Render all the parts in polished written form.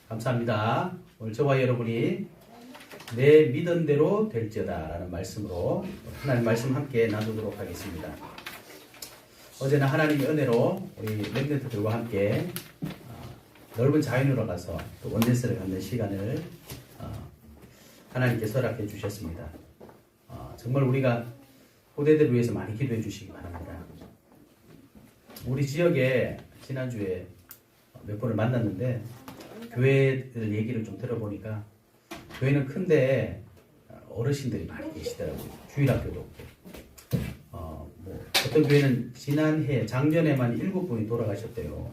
감사합니다. 오늘 저와 여러분이 내 믿은 대로 될지어다 라는 말씀으로 하나님 말씀 함께 나누도록 하겠습니다. 어제는 하나님의 은혜로 우리 렘넌트들과 함께 넓은 자연으로 가서 또 원내스를 갖는 시간을 하나님께서 허락해 주셨습니다. 정말 우리가 후대들을 위해서 많이 기도해 주시기 바랍니다. 우리 지역에 지난주에 몇 번을 만났는데 교회들 얘기를 좀 들어보니까 교회는 큰데 어르신들이 많이 계시더라고요. 주일학교도 없고 어떤 교회는 지난해 작년에만 7분이 돌아가셨대요.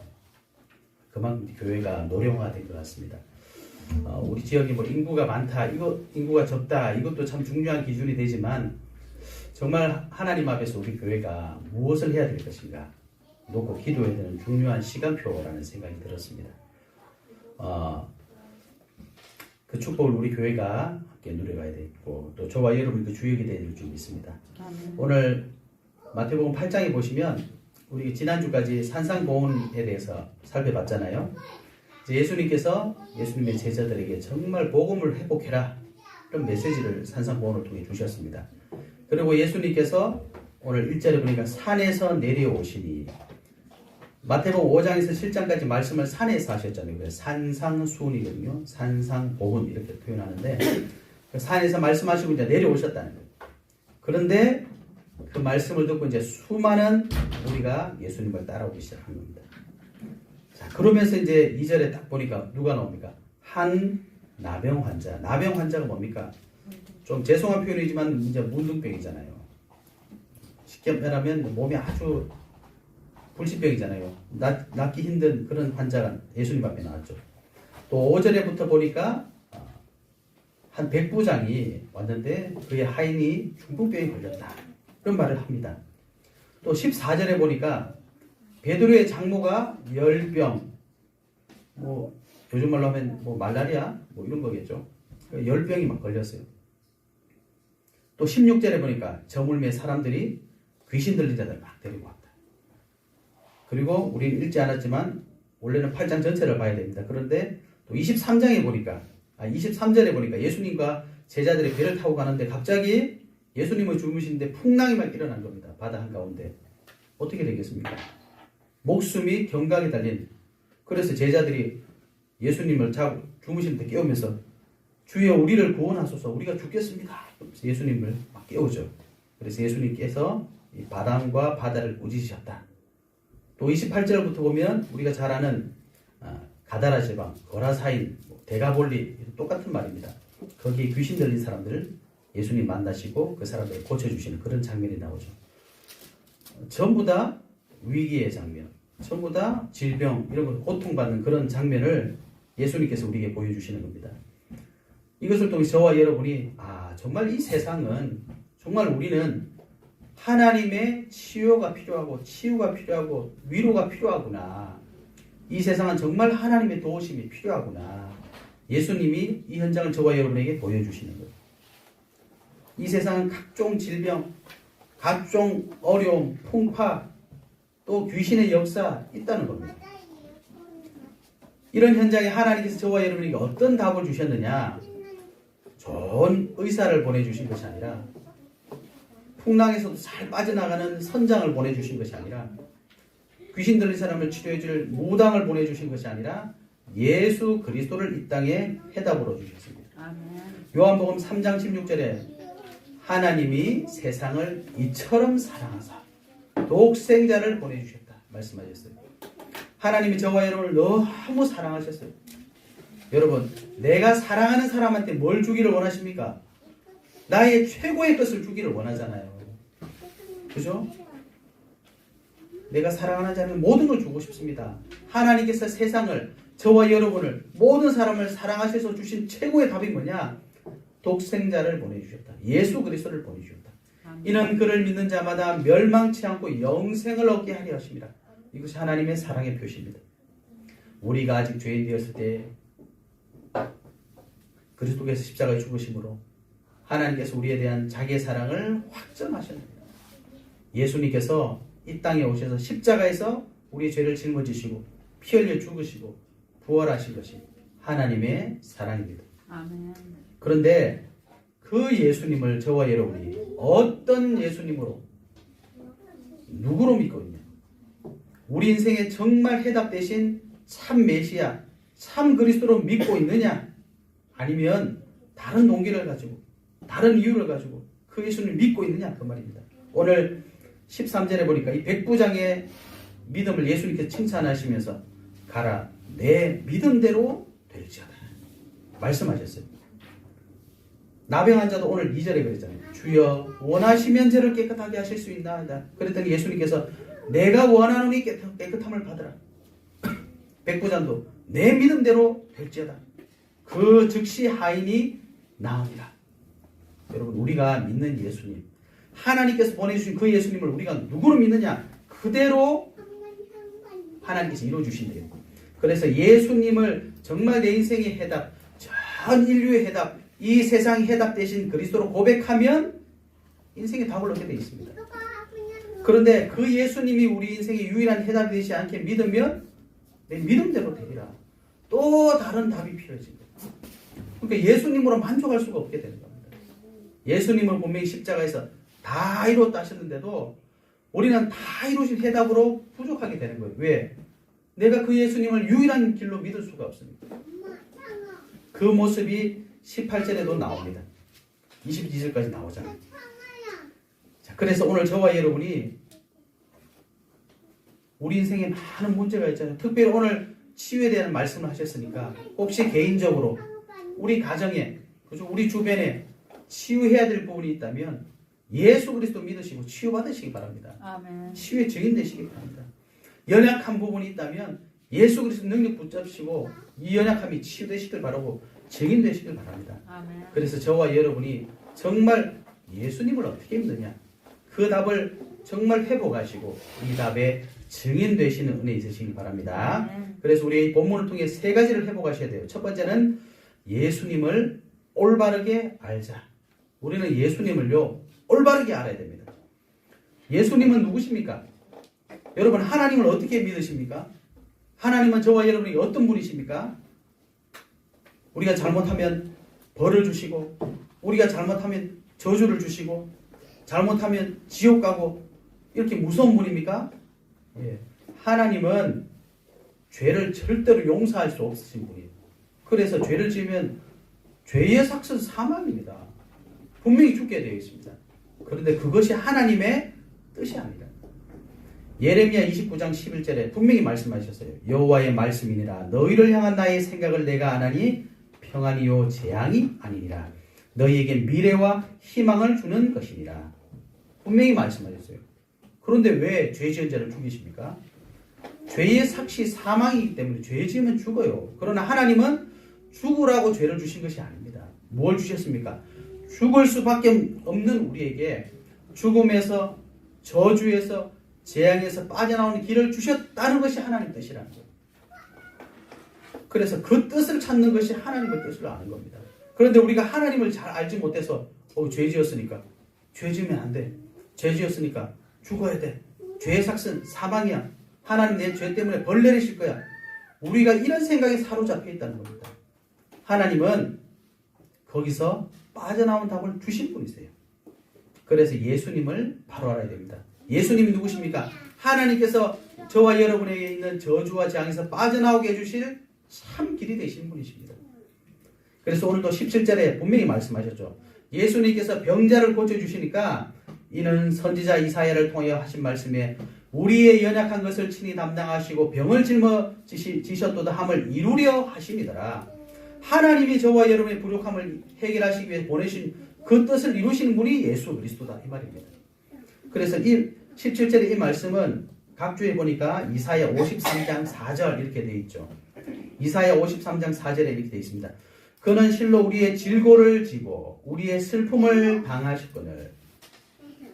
그만큼 교회가 노령화된 것 같습니다. 우리 지역이 뭐 인구가 많다, 인구가 적다, 이것도 참 중요한 기준이 되지만 정말 하나님 앞에서 우리 교회가 무엇을 해야 될 것인가 놓고 기도해야 되는 중요한 시간표라는 생각이 들었습니다. 그 축복을 우리 교회가 함께 누려가야 되고 또 저와 여러분이 그 주역이 되는 줄 믿습니다. 오늘 마태복음 8장에 보시면 우리 지난주까지 산상보훈에 대해서 살펴봤잖아요. 이제 예수님의 제자들에게 정말 복음을 회복해라 이런 메시지를 산상보훈을 통해 주셨습니다. 그리고 예수님께서 오늘 1절에 보니까 산에서 내려오시니 마태복음 5장에서 7장까지 말씀을 산에서 하셨잖아요. 그래서 산상수훈이거든요. 산상보훈 이렇게 표현하는데 산에서 말씀하시고 이제 내려오셨다는 거예요. 그런데 그 말씀을 듣고 이제 수많은 우리가 예수님을 따라오기 시작한 겁니다. 자, 그러면서 이제 2절에 딱 보니까 누가 나옵니까? 한 나병 환자. 나병 환자가 뭡니까? 좀 죄송한 표현이지만 이제 문둥병이잖아요. 쉽게 말하면 몸이 아주 불치병이잖아요. 낫기 힘든 그런 환자가 예수님 앞에 나왔죠. 또 5절에부터 보니까 한 백부장이 왔는데 그의 하인이 중풍병에 걸렸다. 그런 말을 합니다. 또 14절에 보니까 베드로의 장모가 열병, 요즘 말로 하면 말라리아 이런 거겠죠. 열병이 막 걸렸어요. 또 16절에 보니까 저물매 사람들이 귀신 들린 자들 막 데리고 왔다. 그리고 우리는 읽지 않았지만 원래는 8장 전체를 봐야 됩니다. 그런데 또 23절에 보니까 예수님과 제자들이 배를 타고 가는데 갑자기 예수님을 주무시는데 풍랑이 막 일어난 겁니다. 바다 한가운데. 어떻게 되겠습니까? 목숨이 경각에 달린. 그래서 제자들이 예수님을 주무시는데 깨우면서 주여 우리를 구원하소서 우리가 죽겠습니다. 그래서 예수님을 막 깨우죠. 그래서 예수님께서 이 바람과 바다를 꾸짖으셨다. 또 28절부터 보면 우리가 잘 아는 가다라 지방, 거라사인, 데가볼리 똑같은 말입니다. 거기에 귀신 들린 사람들을 예수님 만나시고 그 사람들을 고쳐주시는 그런 장면이 나오죠. 전부 다 위기의 장면, 전부 다 질병, 이런 걸 고통받는 그런 장면을 예수님께서 우리에게 보여주시는 겁니다. 이것을 통해 저와 여러분이 정말 이 세상은 정말 우리는 하나님의 치유가 필요하고 위로가 필요하구나. 이 세상은 정말 하나님의 도우심이 필요하구나. 예수님이 이 현장을 저와 여러분에게 보여주시는 거예요. 이 세상은 각종 질병, 각종 어려움, 풍파, 또 귀신의 역사 있다는 겁니다. 이런 현장에 하나님께서 저와 여러분에게 어떤 답을 주셨느냐? 좋은 의사를 보내주신 것이 아니라 풍랑에서도 잘 빠져나가는 선장을 보내주신 것이 아니라 귀신 들린 사람을 치료해줄 무당을 보내주신 것이 아니라 예수 그리스도를 이 땅에 해답으로 주셨습니다. 요한복음 3장 16절에 하나님이 세상을 이처럼 사랑하사 독생자를 보내주셨다 말씀하셨어요. 하나님이 저와 여러분을 너무 사랑하셨어요. 여러분, 내가 사랑하는 사람한테 뭘 주기를 원하십니까? 나의 최고의 것을 주기를 원하잖아요. 그죠? 내가 사랑하는 자는 모든 걸 주고 싶습니다. 하나님께서 세상을, 저와 여러분을, 모든 사람을 사랑하셔서 주신 최고의 답이 뭐냐? 독생자를 보내주셨다. 예수 그리스도를 보내주셨다. 이는 그를 믿는 자마다 멸망치 않고 영생을 얻게 하려 하십니다. 이것이 하나님의 사랑의 표시입니다. 우리가 아직 죄인 되었을 때 그리스도께서 십자가에 죽으심으로 하나님께서 우리에 대한 자기의 사랑을 확정하셨습니다. 예수님께서 이 땅에 오셔서 십자가에서 우리의 죄를 짊어지시고 피 흘려 죽으시고 부활하신 것이 하나님의 사랑입니다. 아멘. 그런데 그 예수님을 저와 여러분이 어떤 예수님으로 누구로 믿고 있냐? 우리 인생에 정말 해답되신 참 메시아, 참 그리스도로 믿고 있느냐? 아니면 다른 동기를 가지고 다른 이유를 가지고 그 예수님을 믿고 있느냐? 그 말입니다. 오늘 13절에 보니까 이 백부장의 믿음을 예수님께서 칭찬하시면서 가라 내 믿음대로 될지어다 말씀하셨어요. 나병 환자도 오늘 2절에 그랬잖아요. 주여 원하시면 저를 깨끗하게 하실 수 있나이다. 그랬더니 예수님께서 내가 원하노니 깨끗함을 받으라. 백부장도 내 믿음대로 될지어다. 그 즉시 하인이 나으니라. 여러분 우리가 믿는 예수님, 하나님께서 보내주신 그 예수님을 우리가 누구로 믿느냐? 그대로 하나님께서 이루어주신대요. 그래서 예수님을 정말 내 인생의 해답, 전 인류의 해답, 이 세상의 해답 대신 그리스도로 고백하면 인생의 답을 얻게 되어 있습니다. 그런데 그 예수님이 우리 인생의 유일한 해답이 되지 않게 믿으면 내 믿음대로 되리라. 또 다른 답이 필요해집니다. 그러니까 예수님으로 만족할 수가 없게 되는 겁니다. 예수님은 분명히 십자가에서 다 이루었다 하셨는데도 우리는 다 이루신 해답으로 부족하게 되는 거예요. 왜? 내가 그 예수님을 유일한 길로 믿을 수가 없습니다. 그 모습이 18절에도 나옵니다. 22절까지 나오잖아요. 자, 그래서 오늘 저와 여러분이 우리 인생에 많은 문제가 있잖아요. 특별히 오늘 치유에 대한 말씀을 하셨으니까 혹시 개인적으로 우리 가정에, 그죠? 우리 주변에 치유해야 될 부분이 있다면 예수 그리스도 믿으시고 치유받으시기 바랍니다. 아멘. 치유의 증인 되시기 바랍니다. 연약한 부분이 있다면 예수 그리스도 능력 붙잡으시고 이 연약함이 치유되시길 바라고 증인 되시길 바랍니다. 아멘. 그래서 저와 여러분이 정말 예수님을 어떻게 믿느냐? 그 답을 정말 회복하시고 이 답에 증인 되시는 은혜 있으시길 바랍니다. 아멘. 그래서 우리 본문을 통해 세 가지를 회복하셔야 돼요. 첫 번째는 예수님을 올바르게 알자. 우리는 예수님을요 올바르게 알아야 됩니다. 예수님은 누구십니까? 여러분 하나님을 어떻게 믿으십니까? 하나님은 저와 여러분이 어떤 분이십니까? 우리가 잘못하면 벌을 주시고 우리가 잘못하면 저주를 주시고 잘못하면 지옥 가고 이렇게 무서운 분입니까? 예. 하나님은 죄를 절대로 용서할 수 없으신 분이에요. 그래서 죄를 지으면 죄의 삭은 사망입니다. 분명히 죽게 되어 있습니다. 그런데 그것이 하나님의 뜻이 아니다. 예레미야 29장 11절에 분명히 말씀하셨어요. 여호와의 말씀이니라 너희를 향한 나의 생각을 내가 아나니 평안이요 재앙이 아니니라. 너희에게 미래와 희망을 주는 것이니라. 분명히 말씀하셨어요. 그런데 왜 죄 지은 자를 죽이십니까? 죄의 삭시 사망이기 때문에 죄 지으면 죽어요. 그러나 하나님은 죽으라고 죄를 주신 것이 아닙니다. 뭘 주셨습니까? 죽을 수밖에 없는 우리에게 죽음에서 저주에서 재앙에서 빠져나오는 길을 주셨다는 것이 하나님 뜻이라는 거예요. 그래서 그 뜻을 찾는 것이 하나님의 뜻을 아는 겁니다. 그런데 우리가 하나님을 잘 알지 못해서 죄 지었으니까 죄 지으면 안 돼. 죄 지었으니까 죽어야 돼. 죄의 삭은 사망이야. 하나님 내 죄 때문에 벌 내리실 거야. 우리가 이런 생각에 사로잡혀 있다는 겁니다. 하나님은 거기서 빠져나온 답을 주신 분이세요. 그래서 예수님을 바로 알아야 됩니다. 예수님이 누구십니까? 하나님께서 저와 여러분에게 있는 저주와 재앙에서 빠져나오게 해주실 참 길이 되신 분이십니다. 그래서 오늘도 17절에 분명히 말씀하셨죠. 예수님께서 병자를 고쳐주시니까 이는 선지자 이사야를 통해 하신 말씀에 우리의 연약한 것을 친히 담당하시고 병을 짊어지셨도다 함을 이루려 하심이더라. 하나님이 저와 여러분의 부족함을 해결하시기 위해 보내신 그 뜻을 이루시는 분이 예수 그리스도다 이 말입니다. 그래서 이 17절의 이 말씀은 각주에 보니까 이사야 53장 4절 이렇게 되어 있죠. 이사야 53장 4절에 이렇게 되어 있습니다. 그는 실로 우리의 질고를 지고 우리의 슬픔을 당하셨거늘.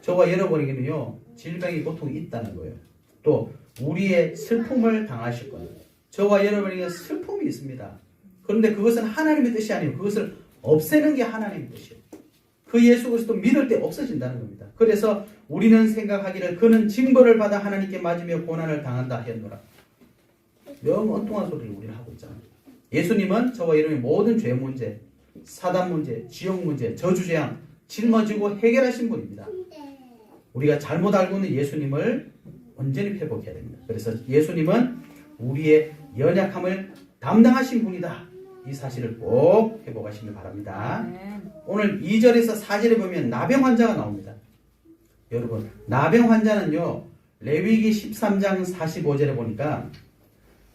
저와 여러분에게는요 질병의 고통이 있다는 거예요. 또 우리의 슬픔을 당하셨거늘. 저와 여러분에게 슬픔이 있습니다. 그런데 그것은 하나님의 뜻이 아니고 그것을 없애는 게 하나님의 뜻이에요. 그 예수 그리스도 믿을 때 없어진다는 겁니다. 그래서 우리는 생각하기를 그는 징벌을 받아 하나님께 맞으며 고난을 당한다 했노라. 영 엉뚱한 소리를 우리는 하고 있잖아요. 예수님은 저와 여러분의 모든 죄 문제, 사단 문제, 지옥 문제, 저주재앙 짊어지고 해결하신 분입니다. 우리가 잘못 알고 있는 예수님을 온전히 회복해야 됩니다. 그래서 예수님은 우리의 연약함을 담당하신 분이다. 이 사실을 꼭 회복하시길 바랍니다. 오늘 2절에서 4절에 보면 나병 환자가 나옵니다. 여러분, 나병 환자는요, 레위기 13장 45절에 보니까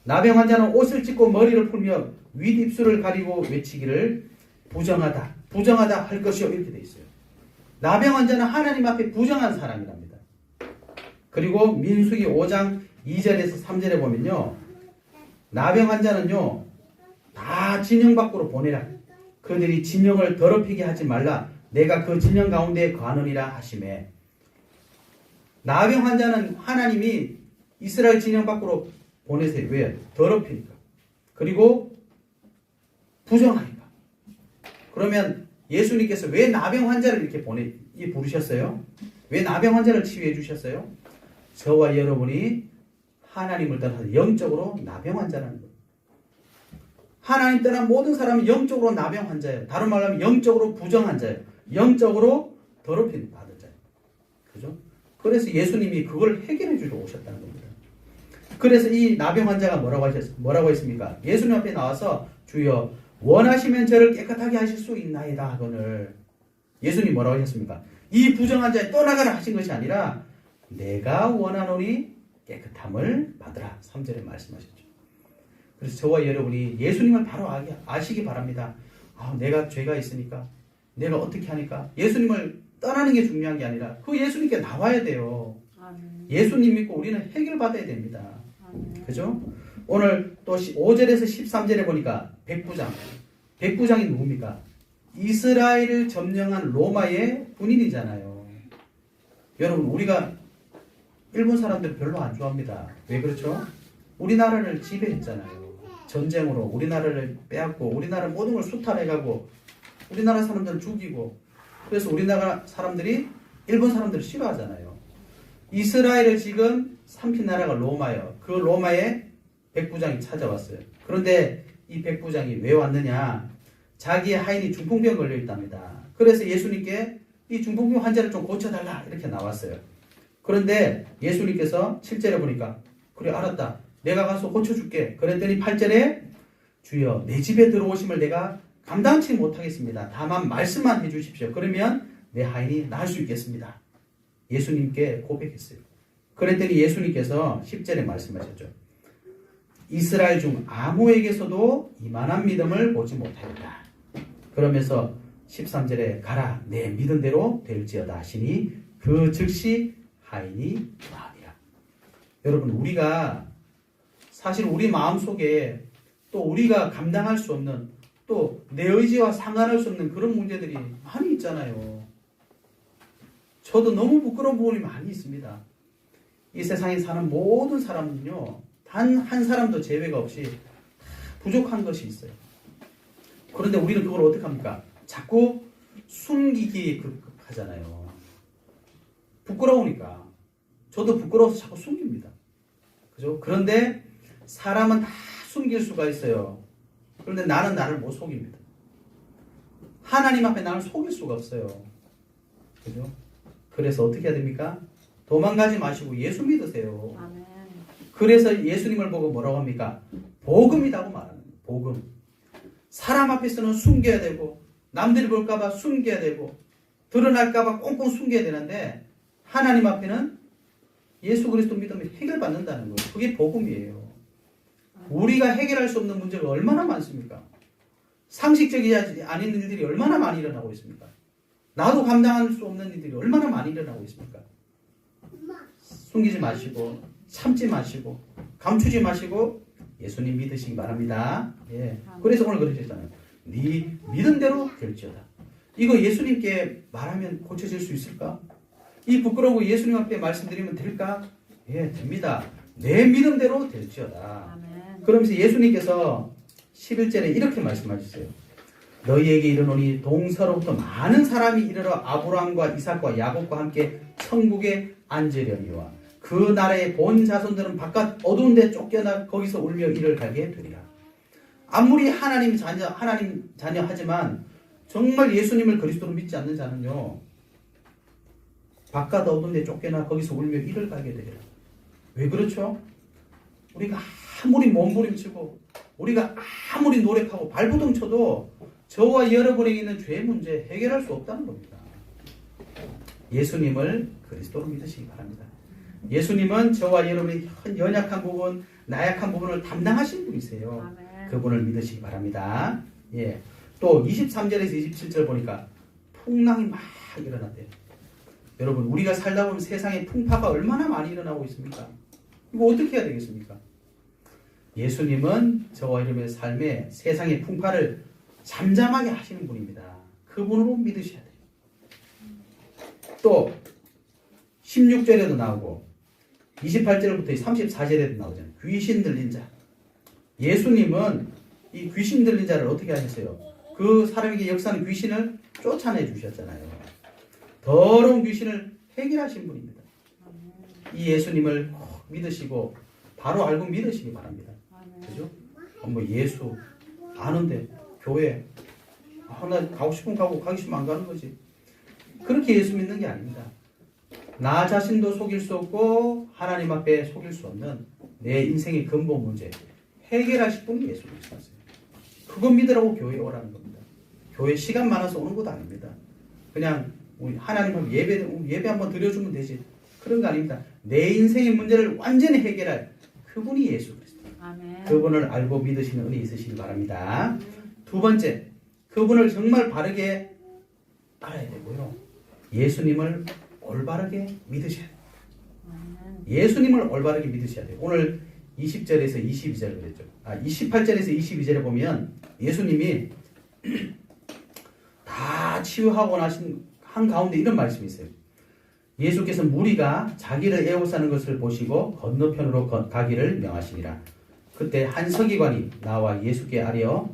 나병 환자는 옷을 찢고 머리를 풀며 윗입술을 가리고 외치기를 부정하다, 부정하다 할 것이요, 이렇게 돼 있어요. 나병 환자는 하나님 앞에 부정한 사람이랍니다. 그리고 민수기 5장 2절에서 3절에 보면요, 나병 환자는요, 다 진영 밖으로 보내라. 그들이 진영을 더럽히게 하지 말라. 내가 그 진영 가운데 거하느니라 하시매. 나병 환자는 하나님이 이스라엘 진영 밖으로 보내세요. 왜? 더럽히니까. 그리고 부정하니까. 그러면 예수님께서 왜 나병 환자를 이렇게 부르셨어요? 왜 나병 환자를 치유해 주셨어요? 저와 여러분이 하나님을 떠나서 영적으로 나병 환자라는 거예요. 하나님 떠난 모든 사람은 영적으로 나병 환자예요. 다른 말로 하면 영적으로 부정 환자예요. 영적으로 더럽힘 받은 자예요. 그죠? 그래서 예수님이 그걸 해결해 주러 오셨다는 겁니다. 그래서 이 나병 환자가 뭐라고 했습니까? 예수님 앞에 나와서 주여 원하시면 저를 깨끗하게 하실 수 있나이다 하거늘. 예수님 뭐라고 하셨습니까? 이 부정 환자에 떠나가라 하신 것이 아니라 내가 원하노니 깨끗함을 받으라. 3절에 말씀하셨죠. 그래서 저와 여러분이 예수님을 바로 아시기 바랍니다. 내가 죄가 있으니까 내가 어떻게 하니까 예수님을 떠나는 게 중요한 게 아니라 그 예수님께 나와야 돼요. 예수님 믿고 우리는 해결받아야 됩니다. 그죠? 오늘 또 5절에서 13절에 보니까 백부장이 누굽니까? 이스라엘을 점령한 로마의 군인이잖아요. 여러분, 우리가 일본 사람들 별로 안 좋아합니다. 왜 그렇죠? 우리나라를 지배했잖아요. 전쟁으로 우리나라를 빼앗고 우리나라 모든 걸 수탈해가고 우리나라 사람들을 죽이고, 그래서 우리나라 사람들이 일본 사람들을 싫어하잖아요. 이스라엘을 지금 삼킨 나라가 로마예요. 그 로마에 백부장이 찾아왔어요. 그런데 이 백부장이 왜 왔느냐? 자기의 하인이 중풍병 걸려 있답니다. 그래서 예수님께 이 중풍병 환자를 좀 고쳐달라 이렇게 나왔어요. 그런데 예수님께서 7절에 보니까 그래 알았다. 내가 가서 고쳐줄게. 그랬더니 8절에 주여 내 집에 들어오심을 내가 감당치 못하겠습니다. 다만 말씀만 해주십시오. 그러면 내 하인이 나을 수 있겠습니다. 예수님께 고백했어요. 그랬더니 예수님께서 10절에 말씀하셨죠. 이스라엘 중 아무에게서도 이만한 믿음을 보지 못하였다. 그러면서 13절에 가라 내 믿은 대로 될지어다 하시니 그 즉시 하인이 나으니라. 여러분, 우리가 사실 우리 마음속에 또 우리가 감당할 수 없는 또 내 의지와 상관할 수 없는 그런 문제들이 많이 있잖아요. 저도 너무 부끄러운 부분이 많이 있습니다. 이 세상에 사는 모든 사람은요, 단 한 사람도 제외가 없이 부족한 것이 있어요. 그런데 우리는 그걸 어떻게 합니까? 자꾸 숨기기 급급하잖아요. 부끄러우니까. 저도 부끄러워서 자꾸 숨깁니다. 그죠? 그런데 사람은 다 숨길 수가 있어요. 그런데 나는 나를 못 속입니다. 하나님 앞에 나를 속일 수가 없어요. 그죠? 그래서 어떻게 해야 됩니까? 도망가지 마시고 예수 믿으세요. 아멘. 그래서 예수님을 보고 뭐라고 합니까? 복음이라고 말하는 거예요. 복음. 사람 앞에서는 숨겨야 되고 남들이 볼까봐 숨겨야 되고 드러날까봐 꽁꽁 숨겨야 되는데 하나님 앞에는 예수 그리스도 믿으면 해결받는다는 거예요. 그게 복음이에요. 우리가 해결할 수 없는 문제가 얼마나 많습니까? 상식적이지 않은 일들이 얼마나 많이 일어나고 있습니까? 나도 감당할 수 없는 일들이 얼마나 많이 일어나고 있습니까? 숨기지 마시고 참지 마시고 감추지 마시고 예수님 믿으시기 바랍니다. 예. 그래서 오늘 그러셨잖아요. 네 믿은 대로 될지어다. 이거 예수님께 말하면 고쳐질 수 있을까? 이 부끄러워 예수님 앞에 말씀드리면 될까? 예, 됩니다. 내 믿음대로 될지어다. 아멘. 그러면서 예수님께서 11절에 이렇게 말씀하셨어요. 너희에게 이르노니 동서로부터 많은 사람이 이르러 아브라함과 이삭과 야곱과 함께 천국에 앉으려니와 그 나라의 본 자손들은 바깥 어두운 데 쫓겨나 거기서 울며 이를 갈게 되리라. 아무리 하나님 자녀 하지만 정말 예수님을 그리스도로 믿지 않는 자는요, 바깥 어두운 데 쫓겨나 거기서 울며 이를 갈게 되리라. 왜 그렇죠? 우리가 아무리 몸부림치고 우리가 아무리 노력하고 발버둥 쳐도 저와 여러분에게 있는 죄 문제 해결할 수 없다는 겁니다. 예수님을 그리스도로 믿으시기 바랍니다. 예수님은 저와 여러분의 연약한 부분, 나약한 부분을 담당하신 분이세요. 아멘. 그분을 믿으시기 바랍니다. 예. 또 23절에서 27절 보니까 풍랑이 막 일어났대요. 여러분, 우리가 살다 보면 세상에 풍파가 얼마나 많이 일어나고 있습니까? 이거 어떻게 해야 되겠습니까? 예수님은 저와 여러분의 삶에 세상의 풍파를 잠잠하게 하시는 분입니다. 그분으로 믿으셔야 돼요. 또 16절에도 나오고 28절부터 34절에도 나오잖아요. 귀신 들린 자. 예수님은 이 귀신 들린 자를 어떻게 하셨어요? 그 사람에게 역사하는 귀신을 쫓아내 주셨잖아요. 더러운 귀신을 해결하신 분입니다. 이 예수님을 꼭 믿으시고 바로 알고 믿으시기 바랍니다. 그죠? 뭐 예수 아는데 교회 나 가고 싶으면 가고 가기 싫으면 안 가는 거지. 그렇게 예수 믿는 게 아닙니다. 나 자신도 속일 수 없고 하나님 앞에 속일 수 없는 내 인생의 근본 문제 해결하실 분이 예수 그리스도세요. 그거 믿으라고 교회에 오라는 겁니다. 교회 시간 많아서 오는 것도 아닙니다. 그냥 우리 하나님 앞에 예배 한번 드려주면 되지. 그런 거 아닙니다. 내 인생의 문제를 완전히 해결할 그분이 예수 그리스도. 아멘. 그분을 알고 믿으시는 은혜 있으시길 바랍니다. 두 번째, 그분을 정말 바르게 알아야 되고요. 예수님을 올바르게 믿으셔야 돼요. 예수님을 올바르게 믿으셔야 돼요. 오늘 20절에서 22절 그랬죠. 28절에서 22절에 보면 예수님이 다 치유하고 나신 한가운데 이런 말씀이 있어요. 예수께서 무리가 자기를 애워싸는 것을 보시고 건너편으로 가기를 명하시니라. 그때 한 서기관이 나와 예수께 아뢰어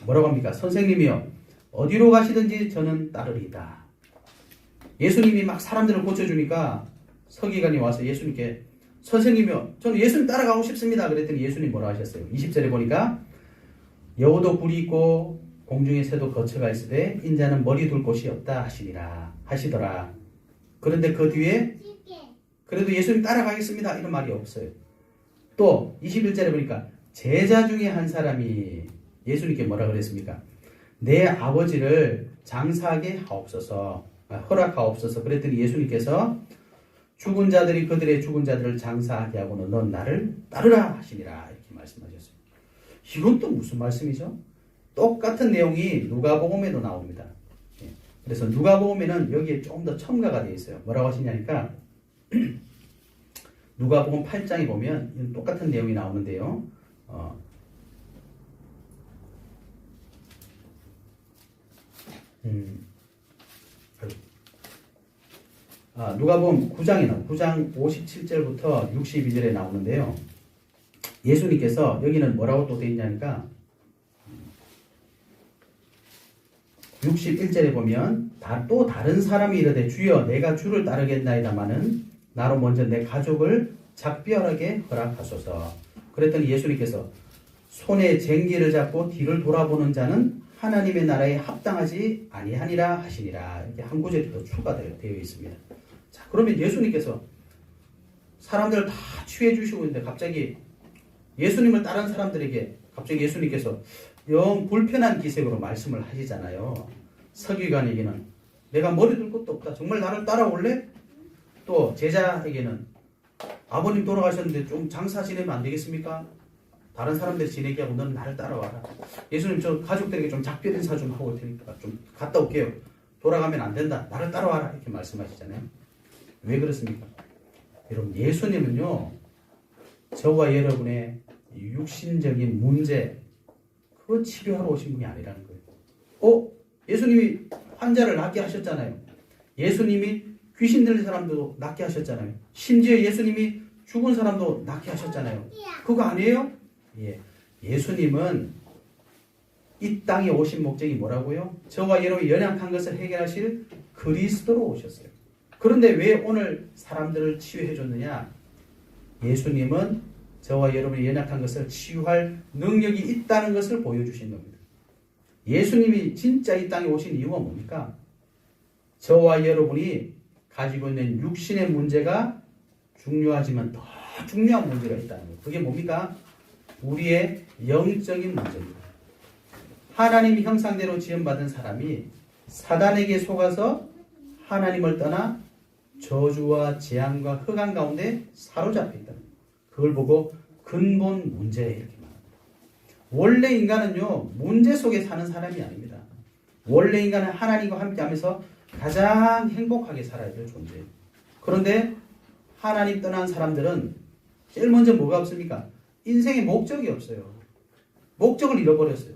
뭐라고 합니까? 선생님이여 어디로 가시든지 저는 따르리이다. 예수님이 막 사람들을 고쳐주니까 서기관이 와서 예수님께 선생님이요 저는 예수님 따라가고 싶습니다. 그랬더니 예수님 뭐라 하셨어요? 20절에 보니까 여우도 굴이 있고 공중의 새도 거처가 있으되 인자는 머리 둘 곳이 없다 하시더라. 그런데 그 뒤에 그래도 예수님 따라가겠습니다 이런 말이 없어요. 또 21절에 보니까 제자 중에 한 사람이 예수님께 뭐라 그랬습니까? 내 아버지를 장사하게 허락하옵소서. 그랬더니 예수님께서 죽은 자들이 그들의 죽은 자들을 장사하게 하고는 넌 나를 따르라 하시니라 이렇게 말씀하셨어요. 이건 또 무슨 말씀이죠? 똑같은 내용이 누가복음에도 나옵니다. 그래서 누가복음에는 여기에 조금 더 첨가가 되어 있어요. 뭐라고 하시냐니까 누가복음 8장에 보면 똑같은 내용이 나오는데요. 누가복음 9장에 나와요. 9장 57절부터 62절에 나오는데요. 예수님께서 여기는 뭐라고 또 되어 있냐니까 61절에 보면 또 다른 사람이 이르되 주여 내가 주를 따르겠나이다마는 나로 먼저 내 가족을 작별하게 허락하소서. 그랬더니 예수님께서 손에 쟁기를 잡고 뒤를 돌아보는 자는 하나님의 나라에 합당하지 아니하니라 하시니라. 이렇게 한 구절이 더 추가되어 있습니다. 자, 그러면 예수님께서 사람들을 다 치유해 주시고 있는데 갑자기 예수님을 따르는 사람들에게 갑자기 예수님께서 영 불편한 기색으로 말씀을 하시잖아요. 서기관에게는 내가 머리 둘 것도 없다. 정말 나를 따라올래? 또 제자에게는 아버님 돌아가셨는데 좀 장사 지내면 안 되겠습니까? 다른 사람들 지내게 하고 너는 나를 따라와라. 예수님 저 가족들에게 좀 작별 인사 좀 하고 올 테니까 좀 갔다 올게요. 돌아가면 안 된다. 나를 따라와라. 이렇게 말씀하시잖아요. 왜 그렇습니까? 여러분 예수님은요. 저와 여러분의 육신적인 문제 그거 치료하러 오신 분이 아니라는 거예요. 예수님이 환자를 낫게 하셨잖아요. 예수님이 귀신 들린 사람도 낫게 하셨잖아요. 심지어 예수님이 죽은 사람도 낫게 하셨잖아요. 그거 아니에요? 예. 예수님은 이 땅에 오신 목적이 뭐라고요? 저와 여러분의 연약한 것을 해결하실 그리스도로 오셨어요. 그런데 왜 오늘 사람들을 치유해 줬느냐? 예수님은 저와 여러분의 연약한 것을 치유할 능력이 있다는 것을 보여주신 겁니다. 예수님이 진짜 이 땅에 오신 이유가 뭡니까? 저와 여러분이 가지고 있는 육신의 문제가 중요하지만 더 중요한 문제가 있다는 거예요. 그게 뭡니까? 우리의 영적인 문제입니다. 하나님의 형상대로 지음받은 사람이 사단에게 속아서 하나님을 떠나 저주와 재앙과 흑암 가운데 사로잡혀 있다. 그걸 보고 근본 문제 이렇게 말합니다. 원래 인간은요, 문제 속에 사는 사람이 아닙니다. 원래 인간은 하나님과 함께하면서 가장 행복하게 살아야 될 존재예요. 그런데 하나님 떠난 사람들은 제일 먼저 뭐가 없습니까? 인생에 목적이 없어요. 목적을 잃어버렸어요.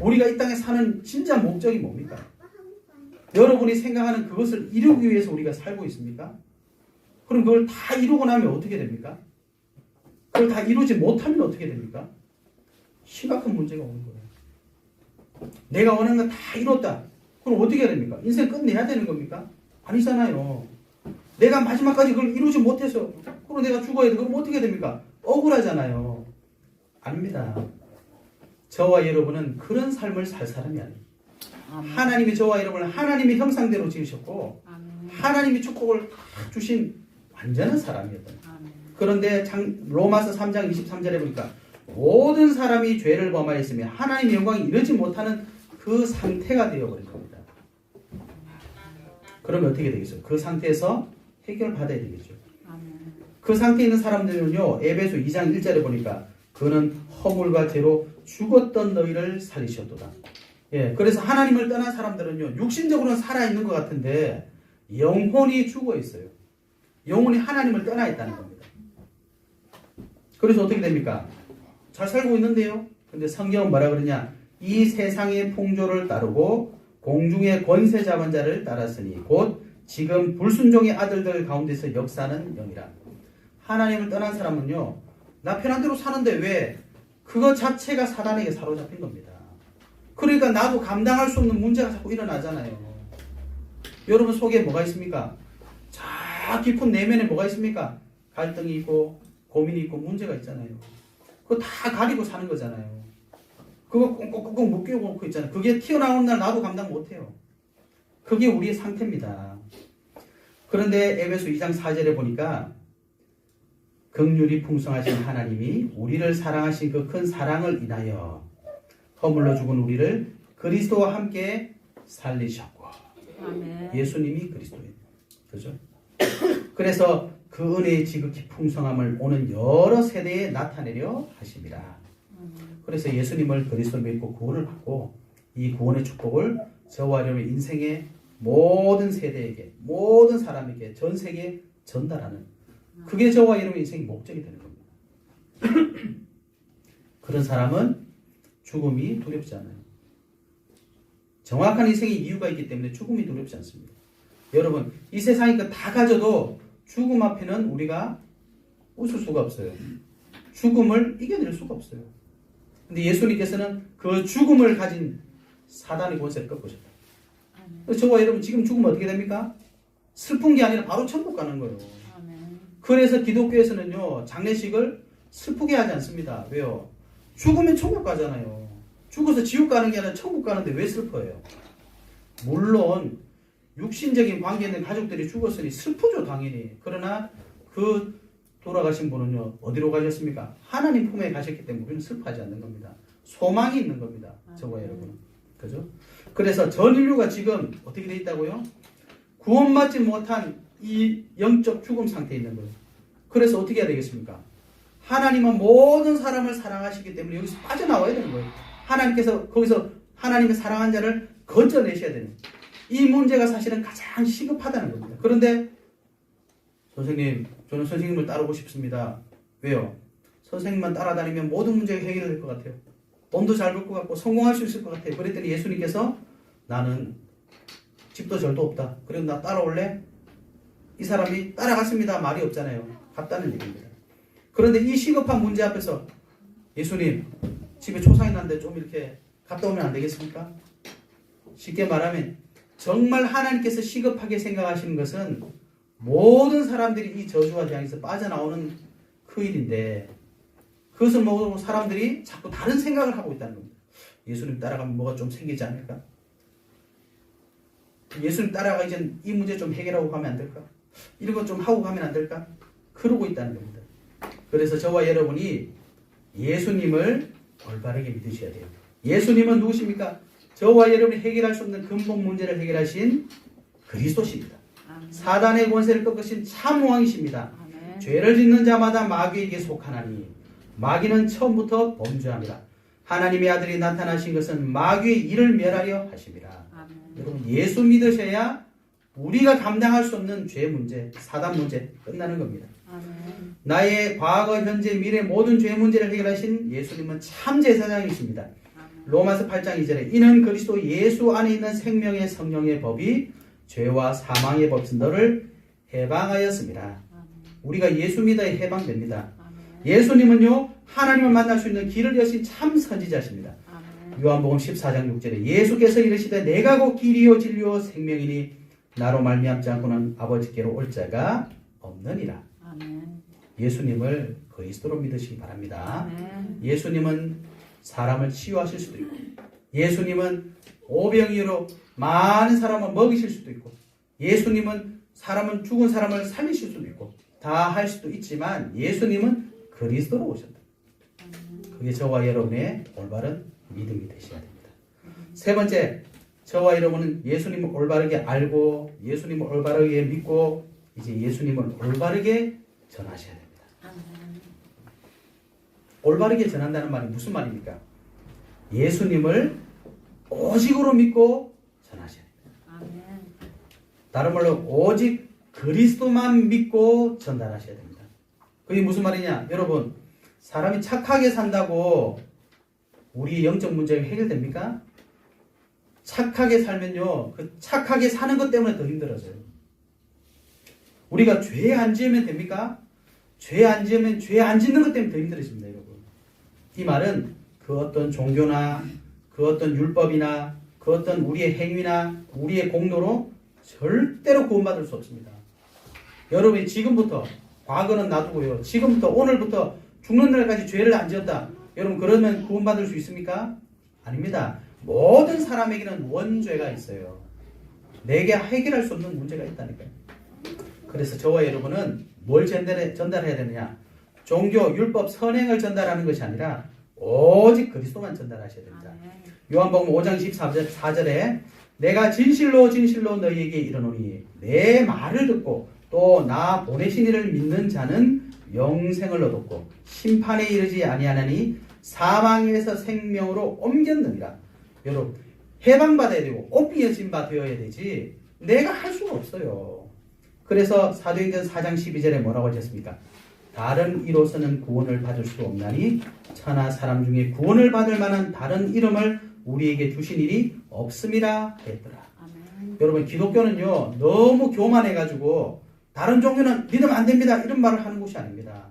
우리가 이 땅에 사는 진짜 목적이 뭡니까? 여러분이 생각하는 그것을 이루기 위해서 우리가 살고 있습니까? 그럼 그걸 다 이루고 나면 어떻게 됩니까? 그걸 다 이루지 못하면 어떻게 됩니까? 심각한 문제가 오는 거예요. 내가 원하는 거 다 이뤘다. 그럼 어떻게 해야 됩니까? 인생 끝내야 되는 겁니까? 아니잖아요. 내가 마지막까지 그걸 이루지 못해서 그럼 내가 죽어야 돼. 그럼 어떻게 됩니까? 억울하잖아요. 아닙니다. 저와 여러분은 그런 삶을 살 사람이 아니에요. 하나님이 저와 여러분을 하나님의 형상대로 지으셨고 하나님이 축복을 주신 완전한 사람이었다. 그런데 로마서 3장 23절에 보니까 모든 사람이 죄를 범하였으며 하나님의 영광이 이르지 못하는 그 상태가 되어버린 겁니다. 그러면 어떻게 되겠어요? 그 상태에서 해결받아야 되겠죠. 그 상태에 있는 사람들은요, 에베소 2장 1절에 보니까 그는 허물과 죄로 죽었던 너희를 살리셨도다. 예, 그래서 하나님을 떠난 사람들은요, 육신적으로는 살아있는 것 같은데 영혼이 죽어 있어요. 영혼이 하나님을 떠나 있다는 겁니다. 그래서 어떻게 됩니까? 잘 살고 있는데요. 근데 성경은 뭐라 그러냐? 이 세상의 풍조를 따르고 공중의 권세 잡은 자를 따랐으니 곧 지금 불순종의 아들들 가운데서 역사하는 영이라. 하나님을 떠난 사람은요, 나 편한 대로 사는데 왜? 그것 자체가 사단에게 사로잡힌 겁니다. 그러니까 나도 감당할 수 없는 문제가 자꾸 일어나잖아요. 여러분 속에 뭐가 있습니까? 저 깊은 내면에 뭐가 있습니까? 갈등이 있고 고민이 있고 문제가 있잖아요. 그거 다 가리고 사는 거잖아요. 그거 꽁꽁꽁꽁 묶여 놓고 있잖아요. 그게 튀어나오는 날 나도 감당 못해요. 그게 우리의 상태입니다. 그런데 에베소 2장 4절에 보니까 긍휼이 풍성하신 하나님이 우리를 사랑하신 그 큰 사랑을 인하여 허물러 죽은 우리를 그리스도와 함께 살리셨고. 아멘. 예수님이 그리스도예요. 그죠? 그래서 그 은혜의 지극히 풍성함을 오는 여러 세대에 나타내려 하십니다. 그래서 예수님을 그리스도 믿고 구원을 받고 이 구원의 축복을 저와 여러분의 인생의 모든 세대에게, 모든 사람에게, 전 세계에 전달하는, 그게 저와 여러분의 인생의 목적이 되는 겁니다. 그런 사람은 죽음이 두렵지 않아요. 정확한 인생의 이유가 있기 때문에 죽음이 두렵지 않습니다. 여러분, 이 세상이 다 가져도 죽음 앞에는 우리가 웃을 수가 없어요. 죽음을 이겨낼 수가 없어요. 근데 예수님께서는 그 죽음을 가진 사단의 권세를 꺾으셨다. 저와 여러분 지금 죽으면 어떻게 됩니까? 슬픈 게 아니라 바로 천국 가는 거예요. 그래서 기독교에서는요, 장례식을 슬프게 하지 않습니다. 왜요? 죽으면 천국 가잖아요. 죽어서 지옥 가는 게 아니라 천국 가는데 왜 슬퍼해요? 물론 육신적인 관계 있는 가족들이 죽었으니 슬프죠, 당연히. 그러나 그 돌아가신 분은요, 어디로 가셨습니까? 하나님 품에 가셨기 때문에 우리는 슬퍼하지 않는 겁니다. 소망이 있는 겁니다. 저와 여러분은. 그죠? 그래서 전 인류가 지금 어떻게 돼 있다고요? 구원받지 못한 이 영적 죽음 상태에 있는 거예요. 그래서 어떻게 해야 되겠습니까? 하나님은 모든 사람을 사랑하시기 때문에 여기서 빠져나와야 되는 거예요. 하나님께서 거기서 하나님의 사랑한 자를 건져내셔야 되는 거예요. 이 문제가 사실은 가장 시급하다는 겁니다. 그런데 선생님, 저는 선생님을 따르고 싶습니다. 왜요? 선생님만 따라다니면 모든 문제가 해결될 것 같아요. 돈도 잘 벌 것 같고 성공할 수 있을 것 같아요. 그랬더니 예수님께서 나는 집도 절도 없다. 그래도 나 따라올래? 이 사람이 따라갔습니다. 말이 없잖아요. 갔다는 얘기입니다. 그런데 이 시급한 문제 앞에서 예수님, 집에 초상이 났는데 좀 이렇게 갔다 오면 안 되겠습니까? 쉽게 말하면 정말 하나님께서 시급하게 생각하시는 것은 모든 사람들이 이 저주와 재앙에서 빠져나오는 그 일인데 그것을 모르고 사람들이 자꾸 다른 생각을 하고 있다는 겁니다. 예수님 따라가면 뭐가 좀 생기지 않을까? 예수님 따라가 이제 이 문제 좀 해결하고 가면 안 될까? 이런 것 좀 하고 가면 안 될까? 그러고 있다는 겁니다. 그래서 저와 여러분이 예수님을 올바르게 믿으셔야 돼요. 예수님은 누구십니까? 저와 여러분이 해결할 수 없는 근본 문제를 해결하신 그리스도십니다. 아멘. 사단의 권세를 꺾으신 참 왕이십니다. 아멘. 죄를 짓는 자마다 마귀에게 속하나니 마귀는 처음부터 범죄합니다. 하나님의 아들이 나타나신 것은 마귀의 일을 멸하려 하심이라. 아멘. 여러분 예수 믿으셔야 우리가 감당할 수 없는 죄 문제, 사단 문제 끝나는 겁니다. 아멘. 나의 과거, 현재, 미래 모든 죄 문제를 해결하신 예수님은 참 제사장이십니다. 아멘. 로마서 8장 2절에 이는 그리스도 예수 안에 있는 생명의 성령의 법이 죄와 사망의 법에서 너를 해방하였습니다. 아멘. 우리가 예수 믿어야 해방됩니다. 아멘. 예수님은요 하나님을 만날 수 있는 길을 여신 참 선지자십니다. 아멘. 요한복음 14장 6절에 예수께서 이르시되 내가 곧 길이요 진리요 생명이니 나로 말미암지 않고는 아버지께로 올 자가 없느니라. 아멘. 예수님을 그리스도로 믿으시기 바랍니다. 아멘. 예수님은 사람을 치유하실 수도 있고 예수님은 오병이어로 많은 사람을 먹이실 수도 있고 예수님은 죽은 사람을 살리실 수도 있고 다 할 수도 있지만 예수님은 그리스도로 오셨다. 그게 저와 여러분의 올바른 믿음이 되셔야 됩니다. 세 번째, 저와 여러분은 예수님을 올바르게 알고 예수님을 올바르게 믿고 이제 예수님을 올바르게 전하셔야 됩니다. 올바르게 전한다는 말이 무슨 말입니까? 예수님을 오직으로 믿고 전하셔야 됩니다. 다른 말로 오직 그리스도만 믿고 전달하셔야 됩니다. 그게 무슨 말이냐? 여러분, 사람이 착하게 산다고 우리 영적 문제가 해결됩니까? 착하게 살면요, 그 착하게 사는 것 때문에 더 힘들어져요. 우리가 죄 안 지으면 됩니까? 죄 안 지으면 죄 안 짓는 것 때문에 더 힘들어집니다, 여러분. 이 말은 그 어떤 종교나 그 어떤 율법이나 그 어떤 우리의 행위나 우리의 공로로 절대로 구원받을 수 없습니다. 여러분이 지금부터, 과거는 놔두고요, 지금부터 오늘부터 죽는 날까지 죄를 안 지었다. 여러분 그러면 구원받을 수 있습니까? 아닙니다. 모든 사람에게는 원죄가 있어요. 내게 해결할 수 없는 문제가 있다니까요. 그래서 저와 여러분은 뭘 전달해야 되느냐? 종교, 율법, 선행을 전달하는 것이 아니라 오직 그리스도만 전달하셔야 됩니다. 요한복음 5장 14절에 내가 진실로 진실로 너희에게 이르노니 내 말을 듣고 또 나 보내신 이를 믿는 자는 영생을 얻었고 심판에 이르지 아니하나니 사망에서 생명으로 옮겼느니라. 여러분 해방받아야 되고 옮겨진 바 되어야 되지 내가 할 수가 없어요. 그래서 사도행전 4장 12절에 뭐라고 하셨습니까? 다른 이로서는 구원을 받을 수 없나니 천하 사람 중에 구원을 받을 만한 다른 이름을 우리에게 주신 일이 없음이라 했더라. 아멘. 여러분 기독교는요 너무 교만해가지고 다른 종교는 믿으면 안 됩니다 이런 말을 하는 곳이 아닙니다.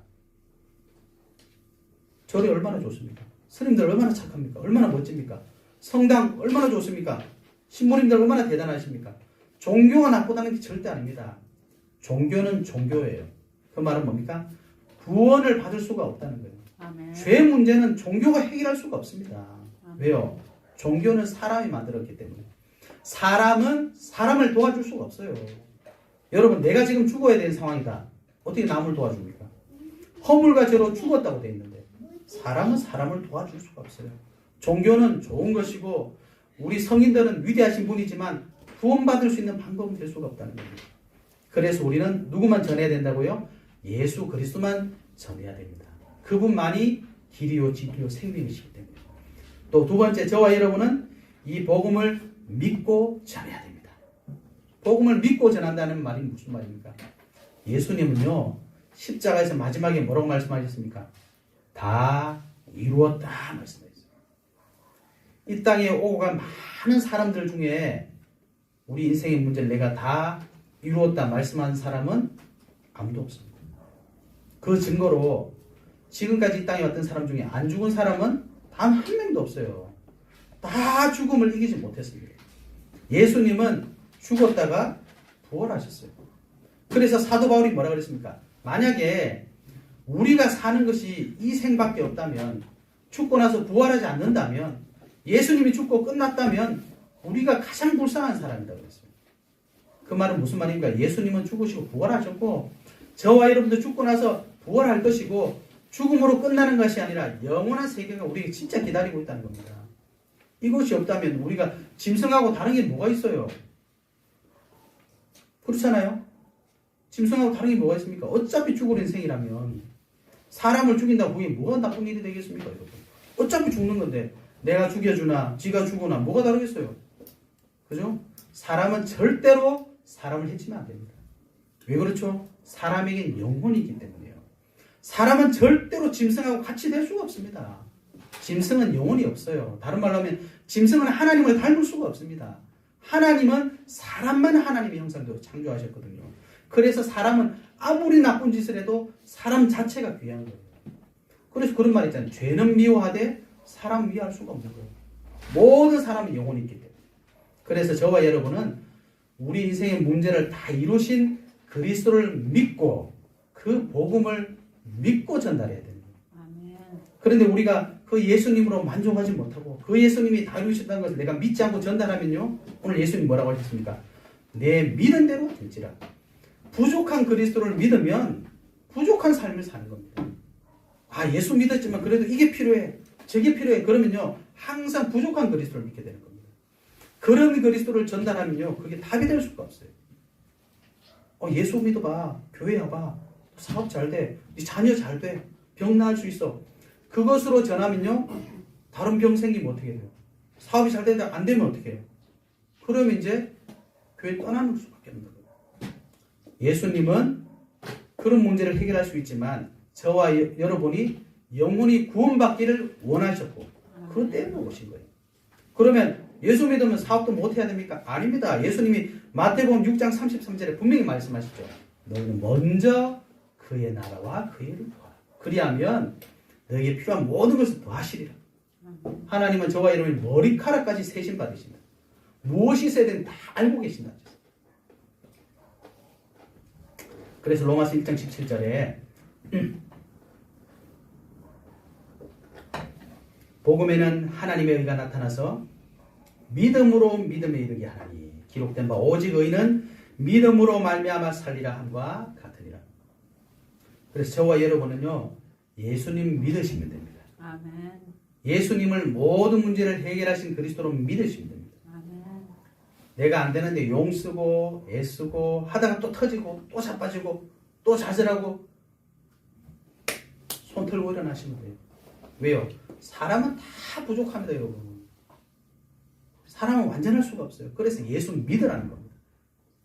절이 얼마나 좋습니까? 스님들 얼마나 착합니까? 얼마나 멋집니까? 성당 얼마나 좋습니까? 신부님들 얼마나 대단하십니까? 종교가 나쁘다는 게 절대 아닙니다. 종교는 종교예요. 그 말은 뭡니까? 구원을 받을 수가 없다는 거예요. 아멘. 죄 문제는 종교가 해결할 수가 없습니다. 아멘. 왜요? 종교는 사람이 만들었기 때문에. 사람은 사람을 도와줄 수가 없어요. 여러분 내가 지금 죽어야 되는 상황이다. 어떻게 남을 도와줍니까? 허물과 죄로 죽었다고 돼 있는데 사람은 사람을 도와줄 수가 없어요. 종교는 좋은 것이고 우리 성인들은 위대하신 분이지만 구원받을 수 있는 방법은 될 수가 없다는 겁니다. 그래서 우리는 누구만 전해야 된다고요? 예수 그리스도만 전해야 됩니다. 그분만이 길이요 진리요 생명이시기 때문에. 또 두 번째 저와 여러분은 이 복음을 믿고 전해야 됩니다. 복음을 믿고 전한다는 말이 무슨 말입니까? 예수님은요 십자가에서 마지막에 뭐라고 말씀하셨습니까? 다 이루었다 말씀하셨어요. 이 땅에 오고 간 많은 사람들 중에 우리 인생의 문제를 내가 다 이루었다 말씀한 사람은 아무도 없습니다. 그 증거로 지금까지 이 땅에 왔던 사람 중에 안 죽은 사람은 단 한 명도 없어요. 다 죽음을 이기지 못했습니다. 예수님은 죽었다가 부활하셨어요. 그래서 사도 바울이 뭐라 그랬습니까? 만약에 우리가 사는 것이 이 생밖에 없다면, 죽고 나서 부활하지 않는다면, 예수님이 죽고 끝났다면 우리가 가장 불쌍한 사람이라고 그랬어요. 그 말은 무슨 말입니까? 예수님은 죽으시고 부활하셨고 저와 여러분도 죽고 나서 부활할 것이고 죽음으로 끝나는 것이 아니라 영원한 세계가 우리에게 진짜 기다리고 있다는 겁니다. 이것이 없다면 우리가 짐승하고 다른 게 뭐가 있어요? 그렇잖아요? 짐승하고 다른 게 뭐가 있습니까? 어차피 죽을 인생이라면 사람을 죽인다고 그게 뭐가 나쁜 일이 되겠습니까? 여러분? 어차피 죽는 건데 내가 죽여주나 지가 죽으나 뭐가 다르겠어요? 그죠? 사람은 절대로 사람을 해치면 안 됩니다. 왜 그렇죠? 사람에겐 영혼이 있기 때문이에요. 사람은 절대로 짐승하고 같이 될 수가 없습니다. 짐승은 영혼이 없어요. 다른 말로 하면 짐승은 하나님을 닮을 수가 없습니다. 하나님은 사람만 하나님의 형상대로 창조하셨거든요. 그래서 사람은 아무리 나쁜 짓을 해도 사람 자체가 귀한 거예요. 그래서 그런 말 있잖아요. 죄는 미워하되 사람 미워할 수가 없는 거예요. 모든 사람은 영혼이 있기 때문에. 그래서 저와 여러분은 우리 인생의 문제를 다 이루신 그리스도를 믿고 그 복음을 믿고 전달해야 됩니다. 그런데 우리가 그 예수님으로 만족하지 못하고 그 예수님이 다 이루셨다는 것을 내가 믿지 않고 전달하면요. 오늘 예수님 뭐라고 하셨습니까? 내 믿은 대로 될지라. 부족한 그리스도를 믿으면 부족한 삶을 사는 겁니다. 아, 예수 믿었지만 그래도 이게 필요해. 저게 필요해. 그러면요. 항상 부족한 그리스도를 믿게 되는 겁니다. 그런 그리스도를 전달하면요. 그게 답이 될 수가 없어요. 예수 믿어봐. 교회 와봐. 사업 잘 돼. 네 자녀 잘 돼. 병 나을 수 있어. 그것으로 전하면요. 다른 병 생기면 어떻게 돼요? 사업이 잘 되는데 안 되면 어떻게 해요? 그러면 이제 교회 떠나는 수밖에 없는 거예요. 예수님은 그런 문제를 해결할 수 있지만 저와 여러분이 영혼이 구원받기를 원하셨고 그것 때문에 오신 거예요. 그러면 예수 믿으면 사업도 못 해야 됩니까? 아닙니다. 예수님이 마태복음 6장 33절에 분명히 말씀하시죠. 너희는 먼저 그의 나라와 그의 일을 도와라. 그리하면 너희에게 필요한 모든 것을 더하시리라. 하나님은 저와 여러분이 머리카락까지 세신 받으신다. 무엇이 있어야 되는지 다 알고 계신다. 그래서 로마서 1장 17절에 복음에는 하나님의 의가 나타나서 믿음으로 믿음에 이르게 하나니 기록된 바 오직 의는 믿음으로 말미암아 살리라 함과 같으니라. 그래서 저와 여러분은요 예수님 믿으시면 됩니다. 아멘. 예수님을 모든 문제를 해결하신 그리스도로 믿으시면 됩니다. 아멘. 내가 안 되는데 용 쓰고 애쓰고 하다가 또 터지고 또 자빠지고 또 좌절하고 손 털고 일어나시면 돼요. 왜요? 사람은 다 부족합니다, 여러분. 사람은 완전할 수가 없어요. 그래서 예수 믿으라는 겁니다.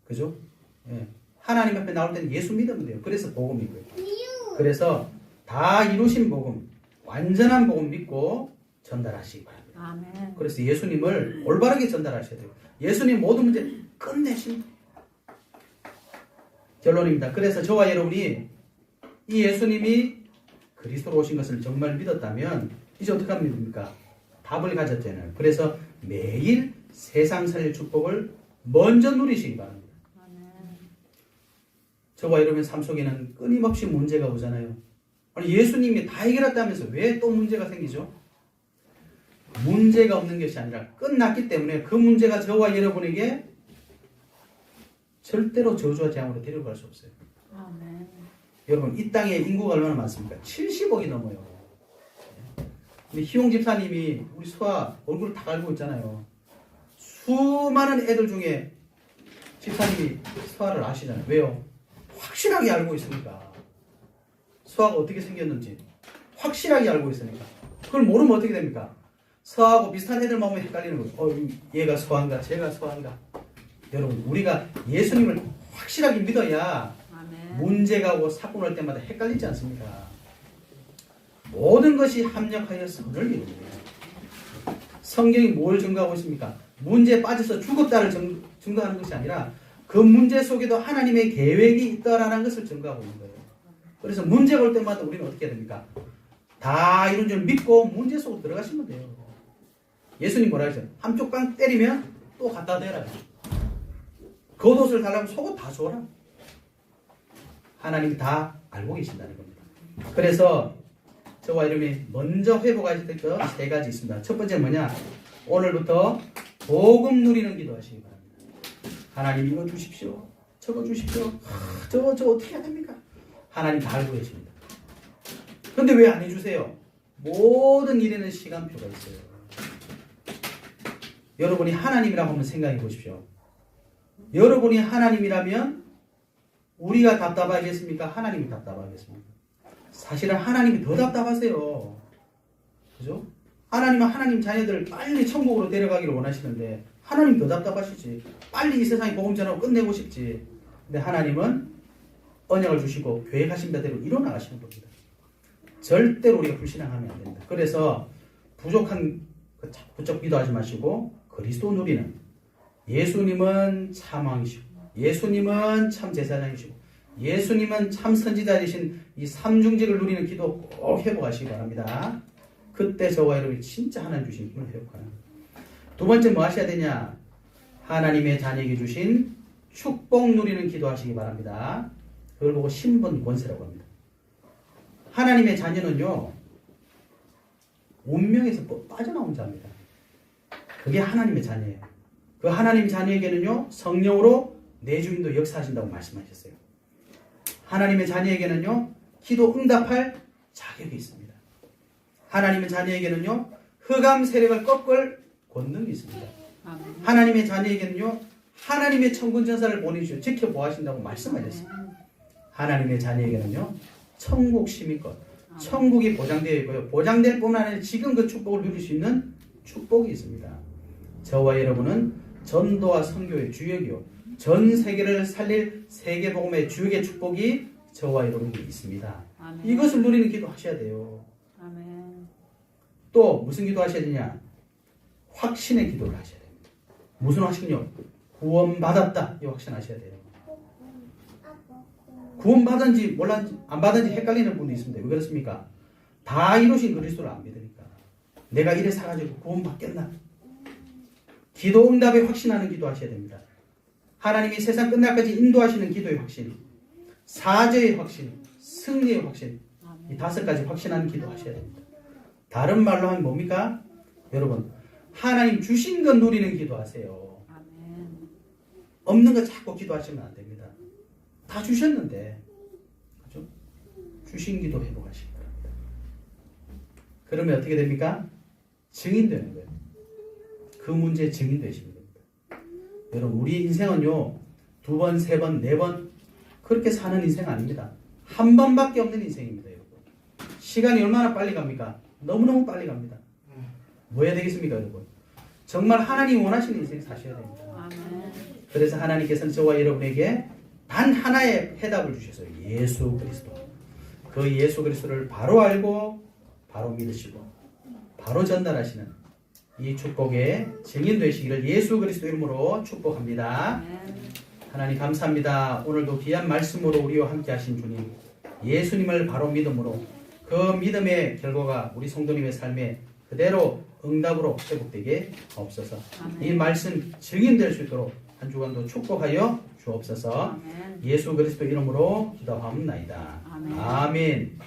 그죠? 예. 하나님 앞에 나올 때는 예수 믿으면 돼요. 그래서 복음이고요. 그래서 다 이루신 복음, 완전한 복음 믿고 전달하시기 바랍니다. 아멘. 그래서 예수님을 올바르게 전달하셔야 돼요. 예수님 모든 문제 끝내신 결론입니다. 그래서 저와 여러분이 이 예수님이 그리스도로 오신 것을 정말 믿었다면 이제 어떻게 하면 됩니까? 답을 가졌잖아요. 그래서 매일 세상 살릴 축복을 먼저 누리시기 바랍니다. 아멘. 저와 여러분의 삶 속에는 끊임없이 문제가 오잖아요. 아니 예수님이 다 해결했다면서 왜 또 문제가 생기죠? 문제가 없는 것이 아니라 끝났기 때문에 그 문제가 저와 여러분에게 절대로 저주와 재앙으로 데려갈 수 없어요. 아멘. 여러분 이 땅에 인구가 얼마나 많습니까? 70억이 넘어요. 근데 희용 집사님이 우리 수아 얼굴을 다 알고 있잖아요. 수많은 애들 중에 집사님이 수아를 아시잖아요. 왜요? 확실하게 알고 있으니까. 수아가 어떻게 생겼는지 확실하게 알고 있으니까. 그걸 모르면 어떻게 됩니까? 수아하고 비슷한 애들만 보면 헷갈리는 거죠. 얘가 수아인가 쟤가 수아인가. 여러분 우리가 예수님을 확실하게 믿어야 아멘. 문제가 오고 사건 올 때마다 헷갈리지 않습니까? 모든 것이 합력하여 선을 이루는 거예요. 성경이 뭘 증거하고 있습니까? 문제에 빠져서 죽었다를 증거하는 것이 아니라 그 문제 속에도 하나님의 계획이 있다라는 것을 증거하고 있는 거예요. 그래서 문제가 올 때마다 우리는 어떻게 해야 됩니까? 다 이런 줄 믿고 문제 속으로 들어가시면 돼요. 예수님 뭐라 하셨어요? 한쪽 방 때리면 또 갖다 대라. 겉옷을 달라면 속옷 다 줘라. 하나님이 다 알고 계신다는 겁니다. 그래서 저와 여러분이 먼저 회복하실 것 세 가지 있습니다. 첫 번째 뭐냐? 오늘부터 복음 누리는 기도하시기 바랍니다. 하나님 이거 주십시오. 저거 주십시오. 저거 어떻게 해야 됩니까? 하나님 다 알고 계십니다. 근데 왜 안 해주세요? 모든 일에는 시간표가 있어요. 여러분이 하나님이라고 한번 생각해 보십시오. 여러분이 하나님이라면 우리가 답답하겠습니까? 하나님이 답답하겠습니까? 사실은 하나님이 더 답답하세요. 그죠? 하나님은 하나님 자녀들 빨리 천국으로 데려가기를 원하시는데 하나님 더 답답하시지. 빨리 이 세상에 복음 전하고 끝내고 싶지. 근데 하나님은 언약을 주시고 계획하신 대로 이뤄나가시는 겁니다. 절대로 우리가 불신앙하면 안 됩니다. 그래서 부족한 부쩍 기도하지 마시고 그리스도 누리는 예수님은 참 왕이시고 예수님은 참 제사장이시고 예수님은 참 선지자 되신 이 삼중직을 누리는 기도 꼭 회복하시기 바랍니다. 그때 저와 여러분이 진짜 하나님 주신 힘을 회복하는. 두 번째 뭐 하셔야 되냐? 하나님의 자녀에게 주신 축복 누리는 기도하시기 바랍니다. 그걸 보고 신분 권세라고 합니다. 하나님의 자녀는요, 운명에서 빠져나온 자입니다. 그게 하나님의 자녀예요. 그 하나님 자녀에게는요, 성령으로 내주인도 역사하신다고 말씀하셨어요. 하나님의 자녀에게는요, 기도 응답할 자격이 있습니다. 하나님의 자녀에게는요, 흑암 세력을 꺾을 권능이 있습니다. 하나님의 자녀에게는요, 하나님의 천군 전사를 보내주시고 지켜보아신다고 말씀하셨습니다. 하나님의 자녀에게는요, 천국 시민권, 천국이 보장되어 있고요. 보장될 뿐만 아니라 지금 그 축복을 누릴 수 있는 축복이 있습니다. 저와 여러분은 전도와 선교의 주역이요, 전 세계를 살릴 세계복음의 주역의 축복이 저와 여러분에게 있습니다. 아멘. 이것을 누리는 기도 하셔야 돼요. 아멘. 또 무슨 기도 하셔야 되냐? 확신의 기도를 하셔야 됩니다. 무슨 확신이요? 구원받았다, 이 확신 하셔야 돼요. 구원받은지 몰랐는지 안 받은지 헷갈리는 분이 있습니다. 왜 그렇습니까? 다 이루신 그리스도를 안 믿으니까. 내가 이래 살아가지고 구원받겠나? 기도 응답에 확신하는 기도 하셔야 됩니다. 하나님이 세상 끝날까지 인도하시는 기도의 확신, 사죄의 확신, 승리의 확신, 이 5가지 확신하는 기도 하셔야 됩니다. 다른 말로 하면 뭡니까? 여러분, 하나님 주신 것 누리는 기도 하세요. 없는 거 자꾸 기도하시면 안 됩니다. 다 주셨는데, 그죠? 주신 기도 회복하시기 바랍니다. 그러면 어떻게 됩니까? 증인되는 거예요. 그 문제의 증인 되시는 겁니다. 여러분, 우리 인생은요, 2번, 3번, 4번 그렇게 사는 인생 아닙니다. 한 번밖에 없는 인생입니다, 여러분. 시간이 얼마나 빨리 갑니까? 너무너무 빨리 갑니다. 뭐 해야 되겠습니까, 여러분? 정말 하나님 원하시는 인생 사셔야 됩니다. 그래서 하나님께서는 저와 여러분에게 단 하나의 해답을 주셔서 예수 그리스도. 그 예수 그리스도를 바로 알고 바로 믿으시고 바로 전달하시는 이 축복의 증인 되시기를 예수 그리스도 이름으로 축복합니다. 하나님 감사합니다. 오늘도 귀한 말씀으로 우리와 함께 하신 주님, 예수님을 바로 믿음으로 그 믿음의 결과가 우리 성도님의 삶에 그대로 응답으로 회복되게 없어서 이 말씀 증인될 수 있도록 한 주간도 축복하여 주옵소서. 예수 그리스도 이름으로 기도하옵나이다. 아멘.